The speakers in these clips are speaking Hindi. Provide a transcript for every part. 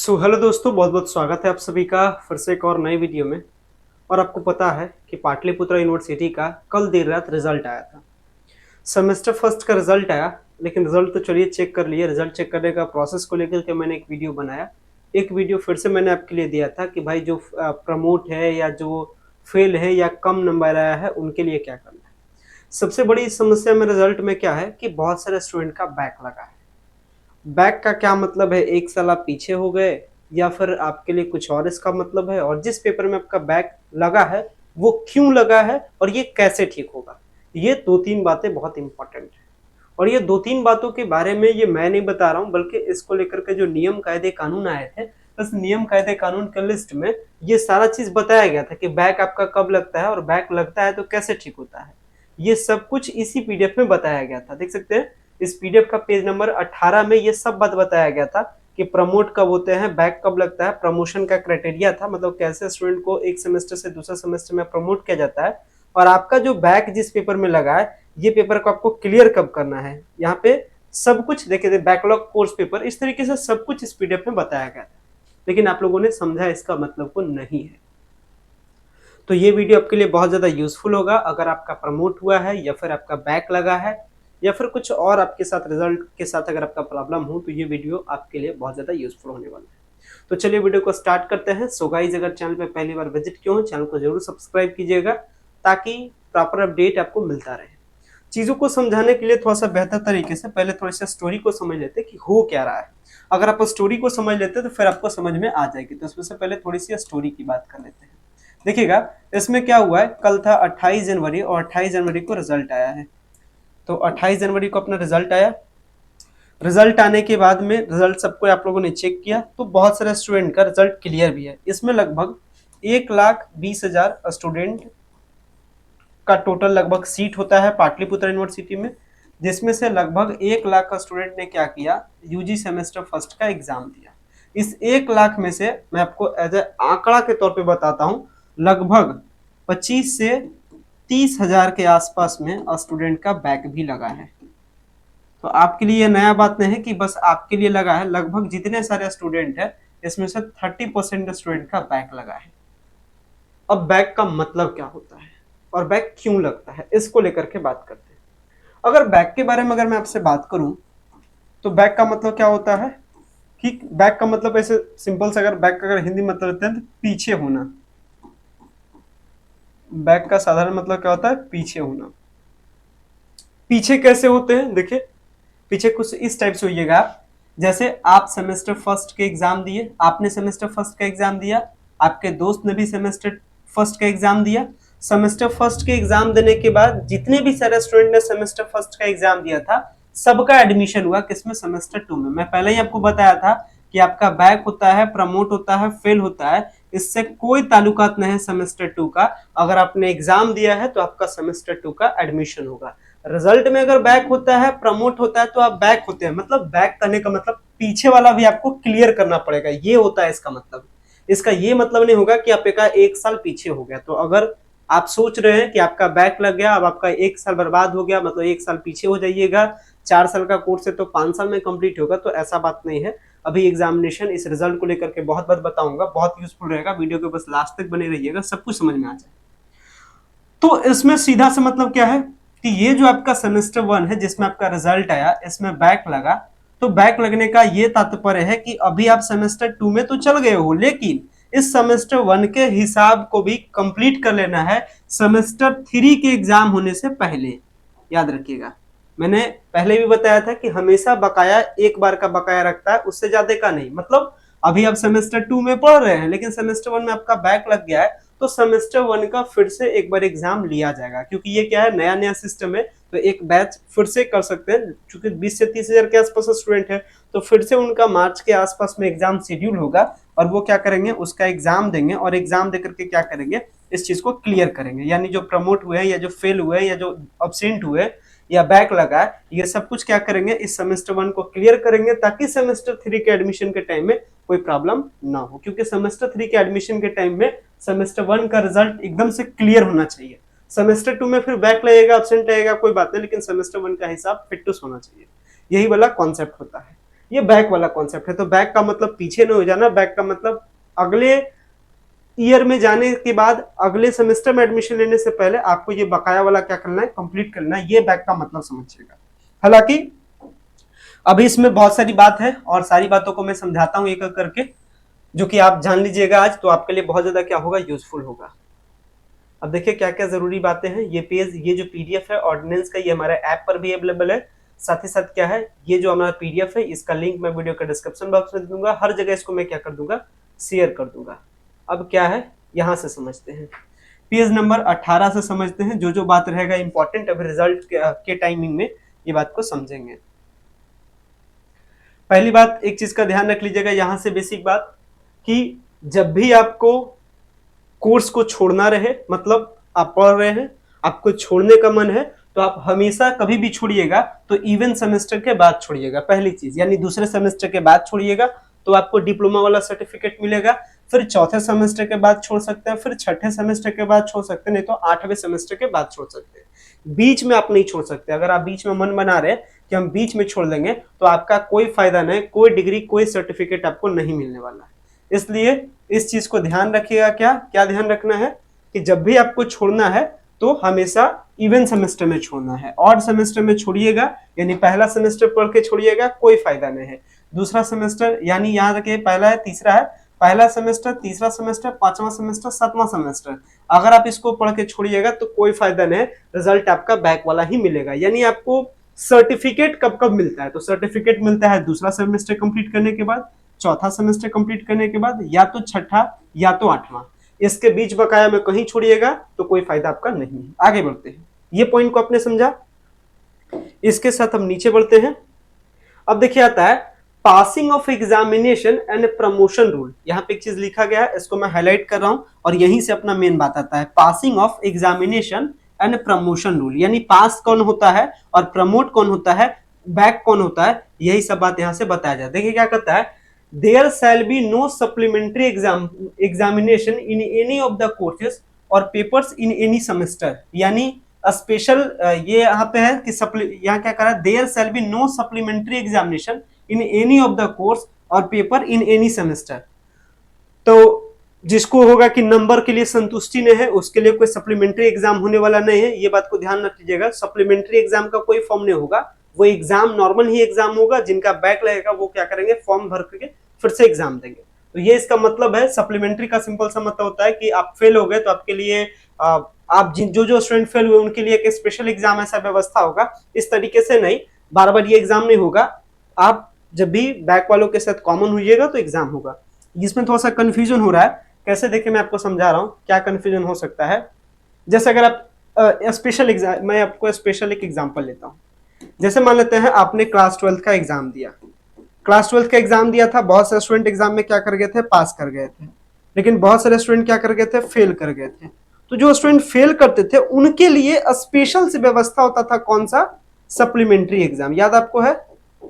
हेलो दोस्तों, बहुत बहुत स्वागत है आप सभी का फिर से एक और नए वीडियो में। और आपको पता है कि पाटलिपुत्र यूनिवर्सिटी का कल देर रात रिजल्ट आया था। सेमेस्टर फर्स्ट का रिजल्ट आया, लेकिन रिजल्ट तो चलिए चेक कर लिए। रिजल्ट चेक करने का प्रोसेस को लेकर के मैंने एक वीडियो बनाया। एक वीडियो फिर से मैंने आपके लिए दिया था कि भाई जो प्रमोट है या जो फेल है या कम नंबर आया है उनके लिए क्या करना है। सबसे बड़ी समस्या में रिजल्ट में क्या है कि बहुत सारे स्टूडेंट का बैक लगा है। बैक का क्या मतलब है, एक साल आप पीछे हो गए या फिर आपके लिए कुछ और इसका मतलब है, और जिस पेपर में आपका बैक लगा है वो क्यों लगा है और ये कैसे ठीक होगा। ये दो तीन बातें बहुत इंपॉर्टेंट है। और ये दो तीन बातों के बारे में ये मैं नहीं बता रहा हूँ, बल्कि इसको लेकर के जो नियम कायदे कानून आए थे, उस नियम कायदे कानून के लिस्ट में ये सारा चीज बताया गया था कि बैक आपका कब लगता है और बैक लगता है तो कैसे ठीक होता है। ये सब कुछ इसी पीडीएफ में बताया गया था, देख सकते हैं। इस पीडीएफ का पेज नंबर 18 में ये सब बात बताया गया था कि प्रमोट कब होते हैं, बैक कब लगता है, प्रमोशन का क्राइटेरिया था, मतलब कैसे स्टूडेंट को एक सेमेस्टर से दूसरा सेमेस्टर में प्रमोट किया जाता है, और आपका जो बैक जिस पेपर में लगा है ये पेपर को आपको क्लियर कब करना है। यहाँ पे सब कुछ देखिए, बैकलॉग कोर्स पेपर, इस तरीके से सब कुछ इस पीडीएफ में बताया गया था, लेकिन आप लोगों ने समझा इसका मतलब को नहीं है। तो ये वीडियो आपके लिए बहुत ज़्यादा यूजफुल होगा अगर आपका प्रमोट हुआ है या फिर आपका बैक लगा है या फिर कुछ और आपके साथ रिजल्ट के साथ अगर आपका प्रॉब्लम हो, तो ये वीडियो आपके लिए बहुत ज़्यादा यूजफुल होने वाला है। तो चलिए वीडियो को स्टार्ट करते हैं। सो गाइस, अगर चैनल पे पहली बार विजिट किए हो, चैनल को जरूर सब्सक्राइब कीजिएगा ताकि प्रॉपर अपडेट आपको मिलता रहे। चीज़ों को समझाने के लिए थोड़ा सा बेहतर तरीके से पहले थोड़ी सा स्टोरी को समझ लेते हैं कि हो क्या रहा है। अगर आप स्टोरी को समझ लेते हैं तो फिर आपको समझ में आ जाएगी। तो इसमें से पहले थोड़ी सी स्टोरी की बात कर लेते हैं। देखिएगा, इसमें क्या हुआ है, कल था 28 जनवरी और 28 जनवरी को रिजल्ट आया है। तो 28 जनवरी को अपना रिजल्ट आया। रिजल्ट आने के बाद में रिजल्ट सबको आप लोगों ने चेक किया तो बहुत सारे स्टूडेंट का रिजल्ट क्लियर भी है। इसमें लगभग 1,20,000 स्टूडेंट का टोटल लगभग सीट होता है पाटलिपुत्र यूनिवर्सिटी में, जिसमें से लगभग 1 लाख का स्टूडेंट ने क्या किया, यूजी सेमेस्टर फर्स्ट का एग्जाम दिया। इस 1 लाख में से मैं आपको एज ए आंकड़ा के तौर पे बताता हूँ, लगभग 25 से 30,000 के आसपास में स्टूडेंट का बैक भी लगा है। तो आपके लिए नया बात नहीं है कि बस आपके लिए लगा है, लगभग जितने सारे स्टूडेंट है इसमें से 30% स्टूडेंट का बैक लगा है। अब बैक का मतलब क्या होता है और बैक क्यों लगता है, इसको लेकर के बात करते हैं। अगर बैक के बारे में अगर मैं आपसे बात करूं तो बैक का मतलब क्या होता है कि बैक का मतलब ऐसे सिंपल से अगर बैक का अगर हिंदी मतलब लेते हैं तो पीछे होना। बैक का साधारण मतलब क्या होता है, पीछे होना। पीछे कैसे होते हैं, देखिए पीछे कुछ इस टाइप से होइएगा आप। जैसे आप सेमेस्टर फर्स्ट के एग्जाम दिए, आपने सेमेस्टर फर्स्ट का एग्जाम दिया, आपके दोस्त ने भी सेमेस्टर फर्स्ट का एग्जाम दिया। सेमेस्टर फर्स्ट के एग्जाम देने के बाद जितने भी सारे स्टूडेंट ने सेमेस्टर फर्स्ट का एग्जाम दिया था, सबका एडमिशन हुआ किसमें, सेमेस्टर टू में। मैं पहले ही आपको बताया था कि आपका बैक होता है, प्रमोट होता है, फेल होता है, इससे कोई ताल्लुकात नहीं है सेमेस्टर टू का। अगर आपने एग्जाम दिया है तो आपका सेमेस्टर टू का एडमिशन होगा। रिजल्ट में अगर बैक होता है, प्रमोट होता है, तो आप बैक होते हैं, मतलब बैक करने का मतलब पीछे वाला भी आपको क्लियर करना पड़ेगा, ये होता है इसका मतलब। इसका ये मतलब नहीं होगा कि आपका 1 साल पीछे हो गया। तो अगर आप सोच रहे हैं कि आपका बैक लग गया, अब आपका 1 साल बर्बाद हो गया, मतलब 1 साल पीछे हो जाइएगा, 4 साल का कोर्स है तो 5 साल में कंप्लीट होगा, तो ऐसा बात नहीं है। अभी एग्जामिनेशन इस रिजल्ट को लेकर के बहुत बात बताऊंगा, बहुत यूजफुल रहेगा, वीडियो के बस लास्ट तक बने रहिएगा, सब कुछ समझ में आ जाए। तो इसमें सीधा सा मतलब क्या है कि ये जो आपका सेमेस्टर वन है जिसमें आपका रिजल्ट आया, इसमें बैक लगा, तो बैक लगने का ये तात्पर्य है कि अभी आप सेमेस्टर टू में तो चल गए हो, लेकिन इस सेमेस्टर वन के हिसाब को भी कंप्लीट कर लेना है सेमेस्टर थ्री के एग्जाम होने से पहले। याद रखिएगा, मैंने पहले भी बताया था कि हमेशा बकाया एक बार का बकाया रखता है, उससे ज्यादा का नहीं। मतलब अभी आप सेमेस्टर टू में पढ़ रहे हैं लेकिन सेमेस्टर वन में आपका बैक लग गया है, तो सेमेस्टर वन का फिर से एक बार एग्जाम लिया जाएगा, क्योंकि ये क्या है, नया नया सिस्टम है, तो एक बैच फिर से कर सकते हैं। चूंकि 20 से 30,000 के आसपास स्टूडेंट है, तो फिर से उनका मार्च के आसपास में एग्जाम शेड्यूल होगा और वो क्या करेंगे, उसका एग्जाम देंगे और एग्जाम देकर के क्या करेंगे, इस चीज को क्लियर करेंगे। यानी जो प्रमोट हुए हैं या जो फेल हुए हैं या जो अब्सेंट हुए या बैक लगा है, ये सब कुछ क्या करेंगे, इस सेमेस्टर वन को क्लियर करेंगे, ताकि सेमेस्टर थ्री के एडमिशन के टाइम में कोई प्रॉब्लम ना हो। क्योंकि सेमेस्टर थ्री के एडमिशन के टाइम में सेमेस्टर वन का रिजल्ट एकदम से क्लियर होना चाहिए। सेमेस्टर टू में फिर बैक लगेगा, एब्सेंट लगेगा, कोई बात नहीं, लेकिन सेमेस्टर वन का हिसाब फिट टू होना चाहिए। यही वाला कॉन्सेप्ट होता है। ये बैक वाला कॉन्सेप्ट है। तो बैक का मतलब पीछे नहीं हो जाना, बैक का मतलब अगले ईयर में जाने के बाद, अगले सेमेस्टर में एडमिशन लेने से पहले आपको ये बकाया वाला क्या करना है, कंप्लीट करना है। ये बैक का मतलब समझिएगा। हालांकि अभी इसमें बहुत सारी बात है और सारी बातों को मैं समझाता हूं एक एक करके, जो कि आप जान लीजिएगा आज, तो आपके लिए बहुत ज्यादा क्या होगा, यूजफुल होगा। अब देखिए क्या क्या जरूरी बातें हैं। ये पेज, ये जो पीडीएफ है ऑर्डिनेंस का, ये हमारे ऐप पर भी अवेलेबल है। साथ ही साथ क्या है, ये जो हमारा पीडीएफ है इसका लिंक मैं वीडियो का डिस्क्रिप्शन बॉक्स में दे दूंगा। हर जगह इसको मैं क्या कर दूंगा, शेयर कर दूंगा। अब क्या है, यहां से समझते हैं, पेज नंबर 18 से समझते हैं। जो जो बात रहेगा इंपॉर्टेंट अभी रिजल्ट के टाइमिंग में ये बात को समझेंगे। पहली बात, एक चीज का ध्यान रख लीजिएगा यहां से, बेसिक बात, कि जब भी आपको कोर्स को छोड़ना रहे, मतलब आप पढ़ रहे हैं, आपको छोड़ने का मन है, तो आप हमेशा कभी भी छोड़िएगा तो इवन सेमेस्टर के बाद छोड़िएगा, पहली चीज, यानी दूसरे सेमेस्टर के बाद छोड़िएगा तो आपको डिप्लोमा वाला सर्टिफिकेट मिलेगा। फिर चौथे सेमेस्टर के बाद छोड़ सकते हैं, फिर छठे सेमेस्टर के बाद छोड़ सकते हैं, नहीं तो 8वें सेमेस्टर के बाद छोड़ सकते हैं। बीच में आप नहीं छोड़ सकते। अगर आप बीच में मन बना रहे कि हम बीच में छोड़ देंगे तो आपका कोई फायदा नहीं, कोई डिग्री, कोई सर्टिफिकेट आपको नहीं मिलने वाला है। इसलिए इस चीज को ध्यान रखिएगा। क्या क्या ध्यान रखना है, कि जब भी आपको छोड़ना है तो हमेशा इवन सेमेस्टर में छोड़ना है। ऑड सेमेस्टर में छोड़िएगा, यानी पहला सेमेस्टर पढ़ के छोड़िएगा, कोई फायदा नहीं है। दूसरा सेमेस्टर, यानी याद रखिए पहला है, तीसरा है, पहला सेमेस्टर, तीसरा सेमेस्टर, पांचवा सेमेस्टर, सातवां सेमेस्टर, अगर आप इसको पढ़ के छोड़िएगा तो कोई फायदा नहीं, रिजल्ट आपका बैक वाला ही मिलेगा। यानी आपको सर्टिफिकेट कब कब मिलता है, तो सर्टिफिकेट मिलता है दूसरा सेमेस्टर कंप्लीट करने के बाद, चौथा सेमेस्टर कंप्लीट करने के बाद, या तो छठा या तो 8वां। इसके बीच बकाया में कहीं छोड़िएगा तो कोई फायदा आपका नहीं है। आगे बढ़ते हैं, ये पॉइंट को आपने समझा। इसके साथ हम नीचे बढ़ते हैं। अब देखिए आता है passing of examination and promotion rule. यहाँ पे एक चीज लिखा गया है, इसको मैं हाईलाइट कर रहा हूं और यहीं से अपना मेन बात आता है। Passing of examination and promotion rule, यानी पास कौन होता है और प्रमोट कौन होता है, बैक कौन होता है, यही सब बात यहाँ से बताया जाए। देखिए क्या कहता है, there shall be no supplementary examination in any of the courses or papers in any semester। यानी स्पेशल, ये यहाँ पे है कि यहाँ क्या करा, there shall be no supplementary examination in any of the course or paper in any semester। तो जिसको होगा कि नंबर के लिए संतुष्टि नहीं है, उसके लिए कोई सप्लीमेंट्री एग्जाम होने वाला नहीं है। ये बात को ध्यान रख लीजिएगा। सप्लीमेंट्री एग्जाम का कोई फॉर्म नहीं होगा, वो एग्जाम नॉर्मल ही एग्जाम होगा। जिनका बैक लगेगा वो क्या करेंगे, फॉर्म भर करके फिर से एग्जाम देंगे। तो ये इसका मतलब है। सप्लीमेंट्री का सिंपल सा मतलब होता है कि आप फेल हो गए तो आपके लिए आप जो स्टूडेंट फेल हुए उनके लिए एक स्पेशल एग्जाम ऐसा व्यवस्था होगा। इस तरीके से नहीं, बार बार ये एग्जाम नहीं होगा। आप जब भी बैक वालों के साथ कॉमन हुईएगा तो एग्जाम होगा। इसमें थोड़ा सा कंफ्यूजन हो रहा है, कैसे देखिए मैं आपको समझा रहा हूं क्या कंफ्यूजन हो सकता है। जैसे अगर आप स्पेशल एग्जाम, मैं आपको स्पेशल एक एग्जांपल लेता हूं। जैसे मान लेते हैं आपने क्लास 12 का एग्जाम दिया, क्लास 12 का एग्जाम दिया था। बहुत सारे स्टूडेंट एग्जाम में क्या कर गए थे, पास कर गए थे, लेकिन बहुत सारे स्टूडेंट क्या कर गए थे, फेल कर गए थे। तो जो स्टूडेंट फेल करते थे उनके लिए स्पेशल से व्यवस्था होता था, कौन सा, सप्लीमेंट्री एग्जाम। याद आपको है,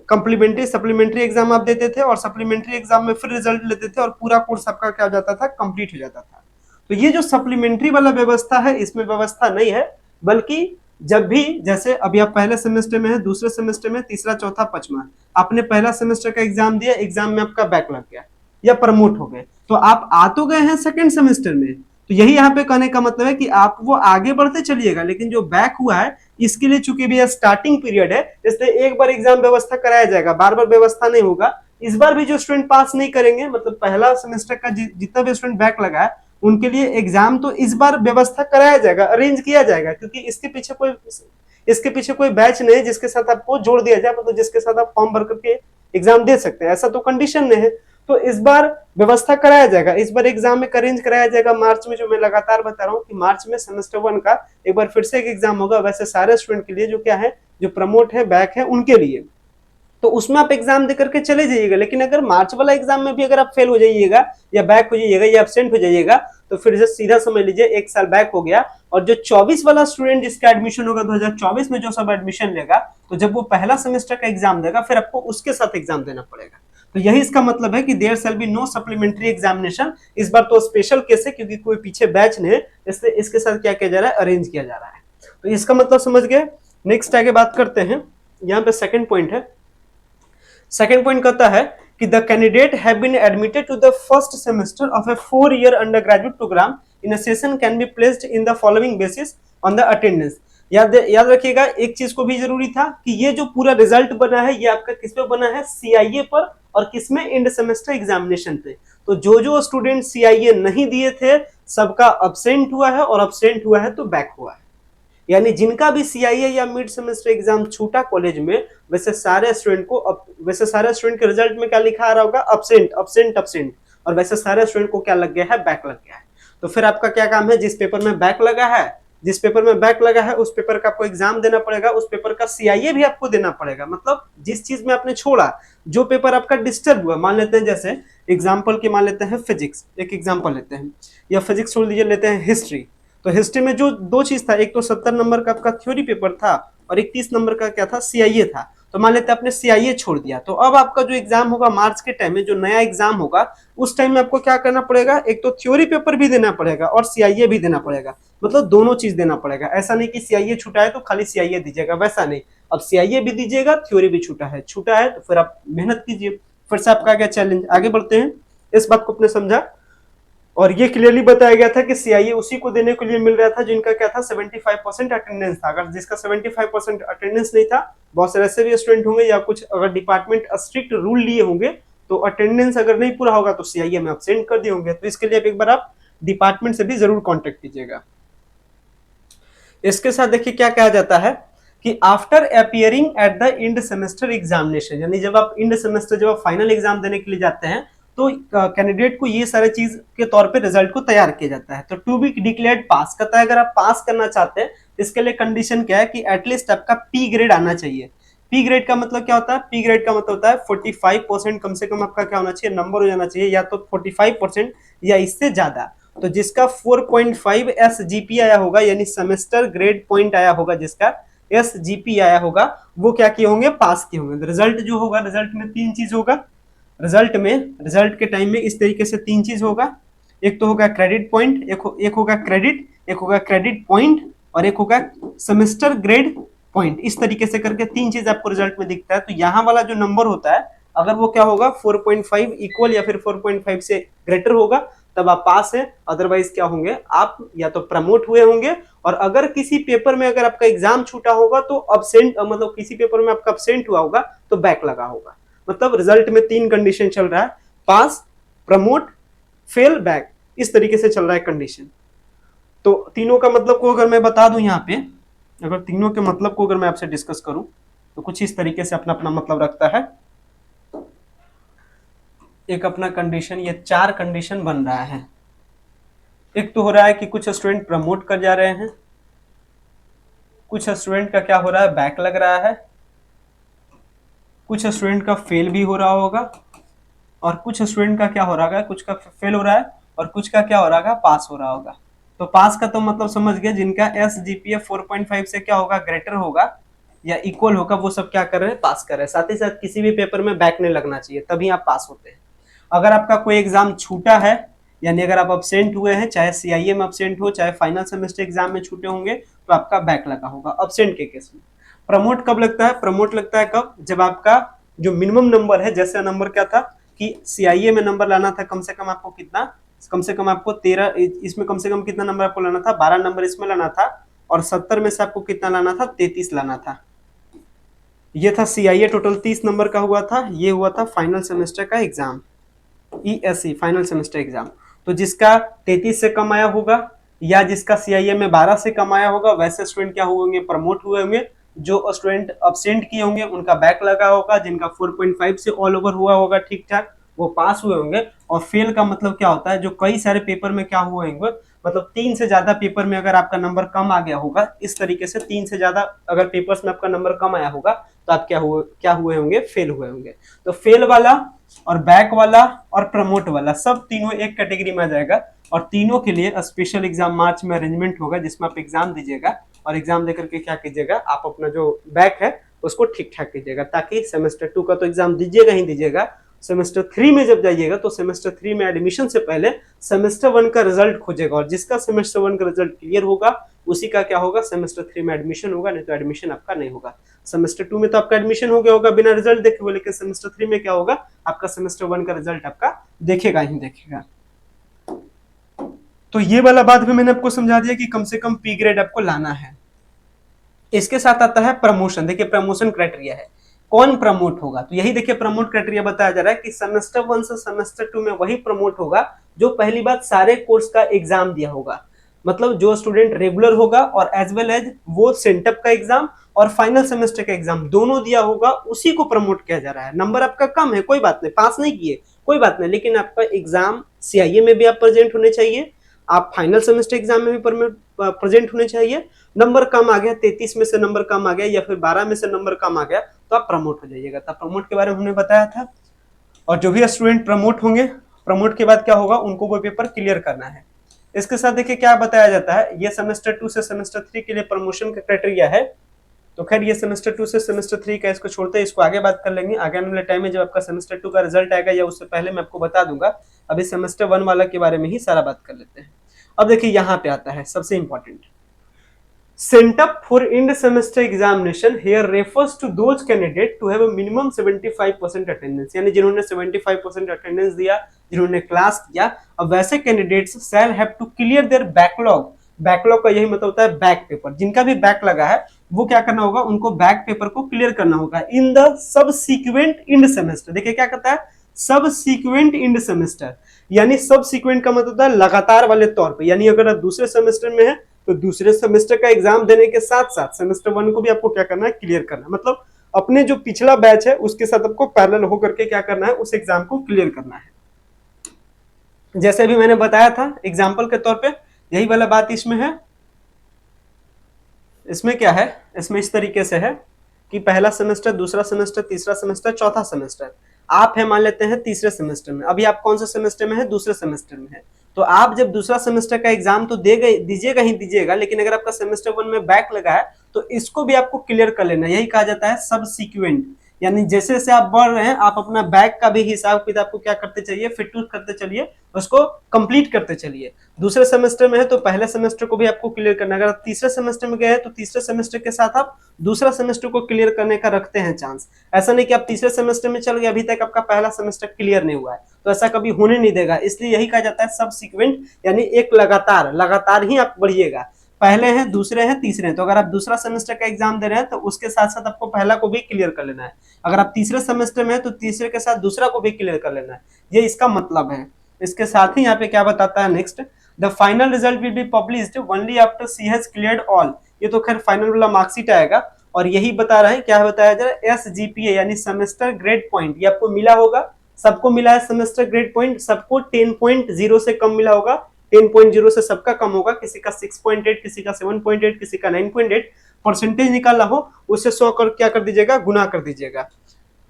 कंप्लीमेंट्री सप्लीमेंट्री एग्जाम आप देते थे और सप्लीमेंट्री एग्जाम में फिर रिजल्ट लेते थे और पूरा कोर्स आपका क्या हो जाता था, कंप्लीट हो जाता था। तो ये जो सप्लीमेंट्री वाला व्यवस्था है, इसमें व्यवस्था नहीं है, बल्कि जब भी, जैसे अभी आप पहले सेमेस्टर में है, दूसरे सेमेस्टर में, तीसरा, चौथा, पांचवा, आपने पहला सेमेस्टर का एग्जाम दिया, एग्जाम में आपका बैक लग गया या प्रमोट हो गए, तो आप आ तो गए हैं सेकंड सेमेस्टर में। तो यही यहाँ पे कहने का मतलब है कि आप वो आगे बढ़ते चलिएगा, लेकिन जो बैक हुआ है इसके लिए चूंकि भी स्टार्टिंग पीरियड है, इसलिए एक बार एग्जाम व्यवस्था कराया जाएगा, बार बार व्यवस्था नहीं होगा। इस बार भी जो स्टूडेंट पास नहीं करेंगे, मतलब पहला सेमेस्टर का जितना भी स्टूडेंट बैक लगा है, उनके लिए एग्जाम तो इस बार व्यवस्था कराया जाएगा, अरेंज किया जाएगा, क्योंकि इसके पीछे कोई बैच नहीं है जिसके साथ आपको जोड़ दिया जाए, मतलब जिसके साथ आप फॉर्म भर करके एग्जाम दे सकते हैं, ऐसा तो कंडीशन नहीं है। तो इस बार व्यवस्था कराया जाएगा, इस बार एग्जाम में अरेंज कराया जाएगा मार्च में। जो मैं लगातार बता रहा हूँ कि मार्च में सेमेस्टर 1 का एक बार फिर से एक एग्जाम होगा, वैसे सारे स्टूडेंट के लिए जो क्या है, जो प्रमोट है, बैक है, उनके लिए। तो उसमें आप एग्जाम दे करके चले जाइएगा। लेकिन अगर मार्च वाला एग्जाम में भी अगर आप फेल हो जाइएगा या बैक हो जाइएगा या एब्सेंट हो जाइएगा, तो फिर से सीधा समझ लीजिए 1 साल बैक हो गया। और जो 24 वाला स्टूडेंट जिसका एडमिशन होगा 2024 में, जो सब एडमिशन लेगा, तो जब वो पहला सेमेस्टर का एग्जाम देगा, फिर आपको उसके साथ एग्जाम देना पड़ेगा। तो यही इसका मतलब है कि there shall be no supplementary examination. इस बार तो स्पेशल केस है क्योंकि कोई पीछे बैच नहीं है, इसलिए इसके साथ क्या किया जा रहा है, अरेंज किया जा रहा है। तो इसका मतलब समझ गए। नेक्स्ट आगे बात करते हैं। यहाँ पे सेकंड पॉइंट है, सेकेंड पॉइंट कहता है कि the candidate have been admitted to the first semester of a 4 year undergraduate programme in a session can be placed in the following basis on the attendance. याद रखिएगा, एक चीज को भी जरूरी था कि ये जो पूरा रिजल्ट बना है ये आपका किस पे बना है, सीआईए पर, और किसमें, एंड सेमेस्टर एग्जामिनेशन पे। तो जो स्टूडेंट सीआईए नहीं दिए थे सबका अब्सेंट हुआ है, और अब्सेंट हुआ है तो बैक हुआ है। यानी जिनका भी सीआईए या मिड सेमेस्टर एग्जाम छूटा कॉलेज में, वैसे सारे स्टूडेंट के रिजल्ट में क्या लिखा आ रहा होगा, अब्सेंट अब्सेंट अब्सेंट, और वैसे सारे स्टूडेंट को क्या लग गया है, बैक लग गया है। तो फिर आपका क्या काम है, जिस पेपर में बैक लगा है उस पेपर का आपको एग्जाम देना पड़ेगा, उस पेपर का सीआईए भी आपको देना पड़ेगा। मतलब जिस चीज में आपने छोड़ा, जो पेपर आपका डिस्टर्ब हुआ, मान लेते हैं जैसे एग्जाम्पल की मान लेते हैं फिजिक्स, एक एग्जाम्पल लेते हैं, या फिजिक्स छोड़ दीजिए, लेते हैं हिस्ट्री। तो हिस्ट्री में जो दो चीज था, एक तो 70 नंबर का आपका थ्योरी पेपर था और एक 30 नंबर का क्या था, सीआईए था। तो मान लेते हैं आपने सीआईए छोड़ दिया, तो अब आपका जो एग्जाम होगा मार्च के टाइम में, जो नया एग्जाम होगा उस टाइम में आपको क्या करना पड़ेगा, एक तो थ्योरी पेपर भी देना पड़ेगा और सीआईए भी देना पड़ेगा। मतलब दोनों चीज देना पड़ेगा। ऐसा नहीं कि सीआईए छूटा है तो खाली सीआईए दीजिएगा, वैसा नहीं। अब सीआईए भी दीजिएगा, थ्योरी भी छूटा है तो फिर आप मेहनत कीजिए। फिर से आपका क्या चैलेंज, आगे बढ़ते हैं। इस बात को आपने समझा, और ये क्लियरली बताया गया था कि सीआईए उसी को देने के लिए मिल रहा था जिनका क्या था, 75% अटेंडेंस था। अगर जिसका 75% अटेंडेंस नहीं था, बहुत सारे ऐसे भी स्टूडेंट होंगे या कुछ अगर डिपार्टमेंट स्ट्रिक्ट रूल लिए होंगे तो अटेंडेंस अगर नहीं पूरा होगा तो सीआईए में अब्सेंट कर दिए होंगे। तो इसके लिए एक बार आप डिपार्टमेंट से भी जरूर कॉन्टेक्ट कीजिएगा। इसके साथ देखिए क्या कहा जाता है कि after appearing at the end semester examination, यानी जब आप इंड सेमेस्टर, जब आप फाइनल एग्जाम देने के लिए जाते हैं तो कैंडिडेट को ये सारे चीज के तौर पे रिजल्ट को तैयार किया जाता है। तो टू बी डिक्लेयर्ड पास कहता है, अगर आप पास करना चाहते हैं इसके लिए कंडीशन क्या है कि एटलीस्ट आपका पी ग्रेड आना चाहिए। पी ग्रेड का मतलब क्या होता है, पी ग्रेड का मतलब होता है 45% कम से कम आपका क्या होना चाहिए, नंबर हो जाना चाहिए, या तो 45% या इससे ज्यादा। तो जिसका 4.5 एसजीपी आया होगा, यानी सेमेस्टर ग्रेड पॉइंट आया होगा, जिसका एसजीपी आया होगा, वो क्या किए होंगे, पास किए होंगे। रिजल्ट जो होगा, रिजल्ट में तीन चीज होगा। रिजल्ट के टाइम में इस तरीके से तीन चीज होगा। एक तो होगा क्रेडिट पॉइंट, एक होगा क्रेडिट पॉइंट, और एक होगा सेमेस्टर ग्रेड पॉइंट। इस तरीके से करके तीन चीज आपको रिजल्ट में दिखता है। तो यहाँ वाला जो नंबर होता है, अगर वो क्या होगा 4.5 इक्वल या फिर 4.5 से ग्रेटर होगा तब आप पास है, अदरवाइज क्या होंगे, आप या तो प्रमोट हुए होंगे। और अगर किसी पेपर में अगर आपका एग्जाम छूटा होगा तो अब्सेंट, मतलब किसी पेपर में आपका अब्सेंट हुआ होगा तो बैक लगा होगा। मतलब रिजल्ट में तीन कंडीशन चल रहा है, पास, प्रमोट, फेल, बैक, इस तरीके से चल रहा है कंडीशन। तो तीनों का मतलब को अगर मैं बता दूं यहाँ पे, अगर तीनों के मतलब को अगर मैं आपसे डिस्कस करूं तो कुछ इस तरीके से अपना अपना मतलब रखता है। एक अपना कंडीशन, ये चार कंडीशन बन रहा है। एक तो हो रहा है कि कुछ स्टूडेंट प्रमोट कर जा रहे हैं, कुछ स्टूडेंट का क्या हो रहा है, बैक लग रहा है, कुछ स्टूडेंट का फेल भी हो रहा होगा, और कुछ स्टूडेंट का क्या हो रहा है, कुछ का फेल हो रहा है और कुछ का क्या हो रहा है, पास हो रहा होगा। तो पास का तो मतलब समझ गए, जिनका एसजीपीए 4.5 से क्या होगा, ग्रेटर होगा या इक्वल होगा, वो सब क्या कर रहे हैं, पास कर रहे हैं। साथ ही साथ किसी भी पेपर में बैक नहीं लगना चाहिए, तभी आप पास होते हैं। अगर आपका कोई एग्जाम छूटा है, यानी अगर आप अब्सेंट हुए हैं, चाहे सीआईए में अब्सेंट हो, चाहे फाइनल सेमेस्टर एग्जाम में छूटे होंगे, तो आपका बैक लगा होगा अब्सेंट के केस में। प्रमोट कब लगता है, प्रमोट लगता है कब, जब आपका जो मिनिमम नंबर है, जैसे नंबर क्या था कि सीआईए में नंबर लाना था कम से कम आपको कितना, कम से कम आपको 13, इसमें कम से कम कितना नंबर आपको लाना था, 12 नंबर इसमें लाना था, और 70 में से आपको कितना लाना था, 33 लाना था। ये था सीआईए, टोटल 30 नंबर का हुआ था। ये हुआ था फाइनल सेमेस्टर का exam, ESC final semester exam. तो जिसका 33 से कम आया होगा या जिसका सीआईए में 12 से कम आया होगा, वैसे स्टूडेंट क्या हुए होंगे, प्रमोट हुए होंगे। जो स्टूडेंट अब्सेंट किए होंगे उनका बैक लगा होगा, जिनका 4.5 से ऑल ओवर हुआ होगा ठीक ठाक, वो पास हुए होंगे। और फेल का मतलब क्या होता है, जो कई सारे पेपर में क्या हुए होंगे, मतलब 3 से ज्यादा पेपर में अगर आपका नंबर कम आ गया होगा, इस तरीके से 3 से ज्यादा अगर पेपर्स में आपका नंबर कम आया होगा तो आप क्या हुए होंगे, फेल हुए होंगे। तो फेल वाला और बैक वाला और प्रमोट वाला सब तीनों एक कैटेगरी में आ जाएगा। और तीनों के लिए स्पेशल एग्जाम मार्च में अरेंजमेंट होगा, जिसमें आप एग्जाम दीजिएगा और एग्जाम देकर के क्या कीजिएगा, आप अपना जो बैक है उसको ठीक ठाक कीजिएगा, ताकि सेमेस्टर 2 का तो एग्जाम दीजिएगा ही दीजिएगा, सेमेस्टर 3 में जब जाइएगा तो सेमेस्टर 3 में एडमिशन से पहले सेमेस्टर 1 का रिजल्ट खोजेगा, और जिसका सेमेस्टर 1 का रिजल्ट क्लियर होगा उसी का क्या होगा, सेमेस्टर 3 में एडमिशन होगा, नहीं तो एडमिशन आपका नहीं होगा। सेमेस्टर 2 में तो आपका एडमिशन हो गया होगा बिना रिजल्ट देखे हुए, लेकिन सेमेस्टर 3 में क्या होगा, आपका सेमेस्टर 1 का रिजल्ट आपका देखेगा ही देखेगा। तो ये वाला बात भी मैंने आपको समझा दिया कि कम से कम पी ग्रेड आपको लाना है। इसके साथ आता है प्रमोशन। देखिए प्रमोशन क्राइटेरिया है, कौन प्रमोट होगा, तो यही देखिए प्रमोट क्राइटेरिया बताया जा रहा है कि सेमेस्टर 1 से सेमेस्टर 2 में वही प्रमोट होगा जो पहली बात सारे कोर्स का एग्जाम दिया होगा। मतलब जो स्टूडेंट रेगुलर होगा और एज वेल एज वो सेंटअप का एग्जाम और फाइनल सेमेस्टर का एग्जाम दोनों दिया होगा, उसी को प्रमोट किया जा रहा है। नंबर आपका कम है कोई बात नहीं, पास नहीं किए कोई बात नहीं, लेकिन आपका एग्जाम सीआईए में भी आप प्रेजेंट होने चाहिए, आप फाइनल सेमेस्टर एग्जाम में भी प्रेजेंट होने चाहिए। नंबर कम आ गया, 33 में से नंबर कम आ गया या फिर 12 में से नंबर कम आ गया, तो आप प्रमोट हो जाइएगा। तब प्रमोट के बारे में हमने बताया था। और जो भी स्टूडेंट प्रमोट होंगे, प्रमोट के बाद क्या होगा, उनको वो पेपर क्लियर करना है। इसके साथ देखिए क्या बताया जाता है, ये सेमेस्टर 2 से सेमेस्टर 3 के लिए प्रमोशन का क्राइटेरिया है। तो खैर ये सेमेस्टर 2 से सेमेस्टर 3 का इसको छोड़ते हैं, इसको आगे बात कर लेंगे आगे आने वाले टाइम में, जब आपका सेमेस्टर 2 का रिजल्ट आएगा या उससे पहले मैं आपको बता दूंगा। अभी सेमेस्टर 1 वाला के बारे में ही सारा बात कर लेते हैं। अब देखिए यहाँ पे आता है सबसे important, sent up for end semester examination here refers to those candidate to have a minimum 75% attendance, यानी जिन्होंने 75% अटेंडेंस दिया, जिन्होंने क्लास किया। अब वैसे candidates shall have to clear their backlog. Backlog का यही मतलब होता है बैक पेपर। जिनका भी बैक लगा है वो क्या करना होगा, उनको बैक पेपर को क्लियर करना होगा in the subsequent end semester. देखिए क्या कहता है, सबसीक्वेंट इंड सेमेस्टर, यानी सबसीक्वेंट का मतलब होता है लगातार वाले तौर पे, यानी अगर आप दूसरे सेमेस्टर में है तो दूसरे सेमेस्टर का एग्जाम देने के साथ साथ सेमेस्टर 1 को भी आपको क्या करना है, क्लियर करना है। मतलब अपने जो पिछला बैच है उसके साथ आपको पैरेलल होकर के क्या करना है, उस एग्जाम को क्लियर करना है। जैसे अभी मैंने बताया था एग्जाम्पल के तौर पे, यही वाला बात इसमें है। इसमें क्या है, इसमें इस तरीके से है कि पहला सेमेस्टर, दूसरा सेमेस्टर, तीसरा सेमेस्टर, चौथा सेमेस्टर। आप है मान लेते हैं तीसरे सेमेस्टर में, अभी आप कौन से सेमेस्टर में है, दूसरे सेमेस्टर में है। तो आप जब दूसरा सेमेस्टर का एग्जाम तो दीजिएगा ही दीजिएगा, लेकिन अगर आपका सेमेस्टर 1 में बैक लगा है तो इसको भी आपको क्लियर कर लेना। यही कहा जाता है सबसीक्वेंट, यानी जैसे जैसे आप बढ़ रहे हैं आप अपना बैक का भी हिसाब किताब को क्या करते चलिए, फिट करते चलिए, उसको कंप्लीट करते चलिए। दूसरे सेमेस्टर में है तो पहले सेमेस्टर को भी आपको क्लियर करना है। अगर आप तीसरे सेमेस्टर में गए हैं तो तीसरे सेमेस्टर के साथ आप दूसरा सेमेस्टर को क्लियर करने का रखते हैं चांस। ऐसा नहीं कि आप तीसरे सेमेस्टर में चल गए, अभी तक आपका पहला सेमेस्टर क्लियर नहीं हुआ है, तो ऐसा कभी होने नहीं देगा। इसलिए यही कहा जाता है सबसीक्वेंट, यानी एक लगातार ही आप बढ़िएगा। पहले हैं, दूसरे हैं, तीसरे हैं, तो अगर आप दूसरा सेमेस्टर का एग्जाम दे रहे हैं तो उसके साथ साथ आपको पहला को भी क्लियर कर लेना है। अगर आप तीसरे सेमेस्टर में हैं तो तीसरे के साथ दूसरा को भी क्लियर कर लेना है, ये इसका मतलब है। इसके साथ ही यहाँ पे क्या बताता है next, the final result will be published only after she has cleared all. ये तो खैर फाइनल वाला मार्कशीट आएगा, और यही बता रहे हैं, क्या बताया जा रहा है, SGPA यानी सेमेस्टर ग्रेड पॉइंट, ये आपको मिला होगा, सबको मिला है सेमेस्टर ग्रेड पॉइंट, सबको 10.0 से कम मिला होगा। 10.0 से सबका कम होगा, किसी का 6.8, किसी का 7.8, किसी का 9.8 परसेंटेज निकाला हो, उससे 100 कर क्या कर दीजिएगा, गुना कर दीजिएगा।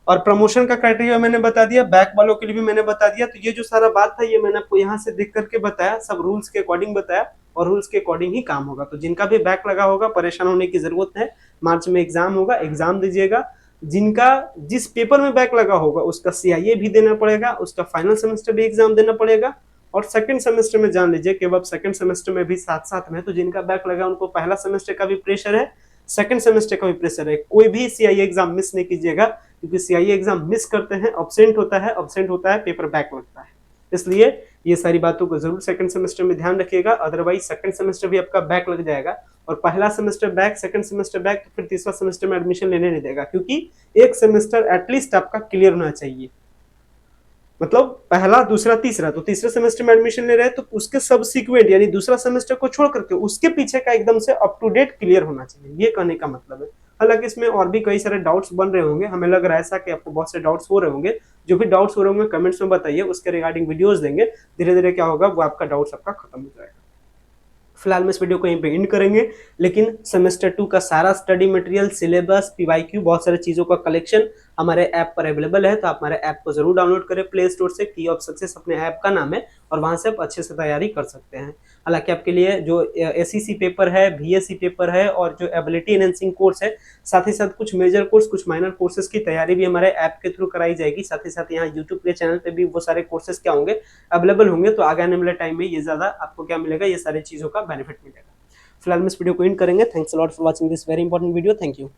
और प्रमोशन का क्राइटेरिया मैंने बता दिया, बैक वालों के लिए भी मैंने बता दिया। तो ये जो सारा बात था ये मैंने आपको यहाँ से देख करके बताया, सब रूल्स के अकॉर्डिंग बताया, और रूल्स के अकॉर्डिंग ही काम होगा। तो जिनका भी बैक लगा होगा परेशान होने की जरूरत है, मार्च में एग्जाम होगा, एग्जाम दीजिएगा। जिनका जिस पेपर में बैक लगा होगा उसका CIA भी देना पड़ेगा, उसका फाइनल सेमेस्टर भी एग्जाम देना पड़ेगा। और सेकंड सेमेस्टर में जान लीजिए कि अब सेकंड सेमेस्टर में भी साथ साथ में, तो जिनका बैक लगा उनको पहला सेमेस्टर का भी प्रेशर है, सेकंड सेमेस्टर का भी प्रेशर है। कोई भी CIA एग्जाम मिस नहीं कीजिएगा, क्योंकि CIA एग्जाम मिस करते हैं अब्सेंट होता है, पेपर बैक लगता है। इसलिए ये सारी बातों को जरूर सेकंड सेमेस्टर में ध्यान रखिएगा, अदरवाइज सेकंड सेमेस्टर भी आपका बैक लग जाएगा, और पहला semester back, second semester back, तो फिर तीसरा सेमेस्टर में एडमिशन लेने नहीं देगा, क्योंकि एक सेमेस्टर एटलीस्ट आपका क्लियर होना चाहिए। मतलब पहला, दूसरा, तीसरा, तो तीसरे सेमेस्टर में एडमिशन ले रहे हैं तो उसके सबसीक्वेंट यानी दूसरा सेमेस्टर को छोड़ करके उसके पीछे का एकदम से अप टू डेट क्लियर होना चाहिए, ये कहने का मतलब है। हालांकि इसमें और भी कई सारे डाउट्स बन रहे होंगे, हमें लग रहा है ऐसा कि आपको बहुत से डाउट्स हो रहे होंगे। जो भी डाउट्स हो रहे होंगे कमेंट्स में बताइए, उसके रिगार्डिंग वीडियोस देंगे, धीरे धीरे क्या होगा वो आपका डाउट्स आपका खत्म हो जाएगा। फिलहाल में इस वीडियो को यहीं पे एंड करेंगे, लेकिन सेमेस्टर 2 का सारा स्टडी मटेरियल, सिलेबस, PYQ, बहुत सारी चीजों का कलेक्शन हमारे ऐप पर अवेलेबल है। तो आप हमारे ऐप को जरूर डाउनलोड करें प्ले स्टोर से, की ऑफ सक्सेस अपने ऐप का नाम है, और वहां से आप अच्छे से तैयारी कर सकते हैं। हालांकि आपके लिए जो SEC पेपर है, VSC पेपर है, और जो एबिलिटी एनहेंसिंग कोर्स है, साथ ही साथ कुछ मेजर कोर्स, कुछ माइनर कोर्सेज की तैयारी भी हमारे ऐप के थ्रू कराई जाएगी। साथ ही साथ यहाँ यूट्यूब के चैनल पे भी वो सारे कोर्सेज क्या होंगे, अवेलेबल होंगे। तो आगे आने वाले टाइम में ये ज्यादा आपको क्या मिलेगा, ये सारी चीजों का बेनिफिट मिलेगा। फिलहाल हम इस वीडियो को एंड करेंगे। Thanks a lot for watching this very important video. Thank you.